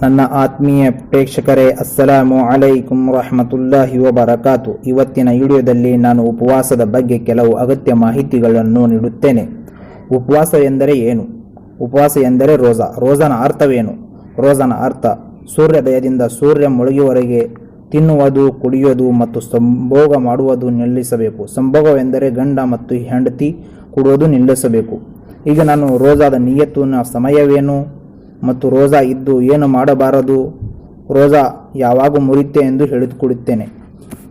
ನನ್ನ ಆತ್ಮೀಯ ಪ್ರೇಕ್ಷಕರೇ, ಅಸ್ಸಲಾಮು ಅಲೈಕುಂ ರಹಮತುಲ್ಲಾಹಿ ವಬರಕಾತು. ಇವತ್ತಿನ ವಿಡಿಯೋದಲ್ಲಿ ನಾನು ಉಪವಾಸದ ಬಗ್ಗೆ ಕೆಲವು ಅಗತ್ಯ ಮಾಹಿತಿಗಳನ್ನು ನೀಡುತ್ತೇನೆ. ಉಪವಾಸ ಎಂದರೆ ಏನು? ಉಪವಾಸ ಎಂದರೆ ರೋಜಾನ ಅರ್ಥವೇನು? ರೋಜಾನ ಅರ್ಥ ಸೂರ್ಯೋದಯದಿಂದ ಸೂರ್ಯ ಮುಳುಗುವವರೆಗೆ ತಿನ್ನುವುದು, ಕುಡಿಯುವುದು ಮತ್ತು ಸಂಭೋಗ ಮಾಡುವುದು ನಿಲ್ಲಿಸಬೇಕು. ಸಂಭೋಗವೆಂದರೆ ಗಂಡ ಮತ್ತು ಹೆಂಡತಿ ಕೊಡುವುದು ನಿಲ್ಲಿಸಬೇಕು. ಈಗ ನಾನು ರೋಜಾದ ನಿಯತ್ತಿನ ಸಮಯವೇನು ಮತ್ತು ರೋಜಾ ಇದ್ದು ಏನು ಮಾಡಬಾರದು, ರೋಜಾ ಯಾವಾಗ ಮುರಿಯುತ್ತೆ ಎಂದು ಹೇಳಿಕೊಡುತ್ತೇನೆ.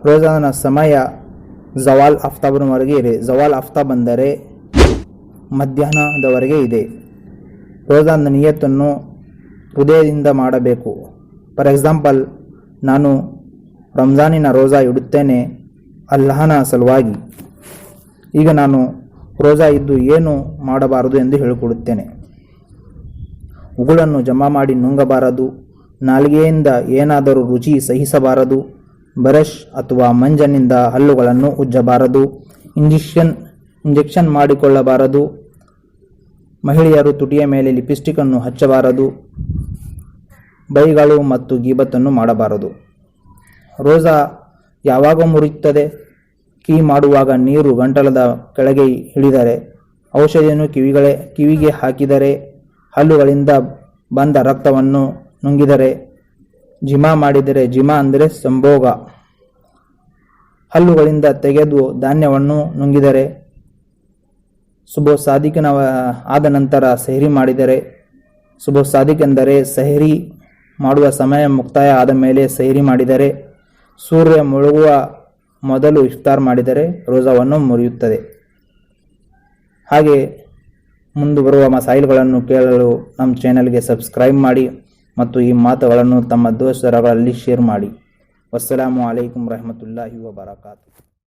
ರೋಜಾನ ಸಮಯ ಜವಾಲ್ ಆಫ್ತಾಬ್ನವರೆಗೆ ಇದೆ. ಜವಾಲ್ ಆಫ್ತಾಬ್ ಅಂದರೆ ಮಧ್ಯಾಹ್ನದವರೆಗೆ ಇದೆ. ರೋಜಾದ ನಿಯತ್ತನ್ನು ಹೃದಯದಿಂದ ಮಾಡಬೇಕು. ಫಾರ್ ಎಕ್ಸಾಂಪಲ್, ನಾನು ರಂಜಾನಿನ ರೋಜಾ ಇಡುತ್ತೇನೆ ಅಲ್ಲಾಹನ ಸಲುವಾಗಿ. ಈಗ ನಾನು ರೋಜಾ ಇದ್ದು ಏನು ಮಾಡಬಾರದು ಎಂದು ಹೇಳಿಕೊಡುತ್ತೇನೆ. ಉಗುಳನ್ನು ಜಮಾ ಮಾಡಿ ನುಂಗಬಾರದು. ನಾಲಿಗೆಯಿಂದ ಏನಾದರೂ ರುಚಿ ಸಹಿಸಬಾರದು. ಬ್ರಷ್ ಅಥವಾ ಮಂಜನಿಂದ ಹಲ್ಲುಗಳನ್ನು ಉಜ್ಜಬಾರದು. ಇಂಜೆಕ್ಷನ್ ಮಾಡಿಕೊಳ್ಳಬಾರದು. ಮಹಿಳೆಯರು ತುಟಿಯ ಮೇಲೆ ಲಿಪ್ಸ್ಟಿಕ್ ಅನ್ನು ಹಚ್ಚಬಾರದು. ಬೈಗಳು ಮತ್ತು ಗೀಬತ್ತನ್ನು ಮಾಡಬಾರದು. ರೋಜಾ ಯಾವಾಗ ಮುರಿಯುತ್ತದೆ? ಕೀ ಮಾಡುವಾಗ ನೀರು ಗಂಟಲದ ಕೆಳಗೆ ಹಿಡಿದರೆ, ಔಷಧಿಯನ್ನು ಕಿವಿಗೆ ಹಾಕಿದರೆ, ಹಲ್ಲುಗಳಿಂದ ಬಂದ ರಕ್ತವನ್ನು ನುಂಗಿದರೆ, ಜಿಮಾ ಮಾಡಿದರೆ, ಜಿಮಾ ಅಂದರೆ ಸಂಭೋಗ, ಹಲ್ಲುಗಳಿಂದ ತೆಗೆದು ಧಾನ್ಯವನ್ನು ನುಂಗಿದರೆ, ಸುಬೋ ಸಾದಿಕಿನ ಆದ ನಂತರ ಸಹರಿ ಮಾಡಿದರೆ, ಸುಬೋ ಸಾದಿಕ್ ಎಂದರೆ ಸಹರಿ ಮಾಡುವ ಸಮಯ ಮುಕ್ತಾಯ ಆದ ಮೇಲೆ ಸಹರಿ ಮಾಡಿದರೆ, ಸೂರ್ಯ ಮುಳುಗುವ ಮೊದಲು ಇಫ್ತಾರ್ ಮಾಡಿದರೆ ರೋಜಾವನ್ನು ಮುರಿಯುತ್ತದೆ. ಹಾಗೆ ಮುಂದೆ ಬರುವ ಮಸಾಯಿಲ್ಗಳನ್ನು ಕೇಳಲು ನಮ್ಮ ಚಾನೆಲ್ಗೆ ಸಬ್ಸ್ಕ್ರೈಬ್ ಮಾಡಿ ಮತ್ತು ಈ ಮಾತುಗಳನ್ನು ತಮ್ಮ ದೋಸ್ತರಲ್ಲಿ ಶೇರ್ ಮಾಡಿ. ವಸ್ಸಲಾಮು ಅಲೈಕುಂ ರಹಮತುಲ್ಲಾಹಿ ವಬರಕಾತು.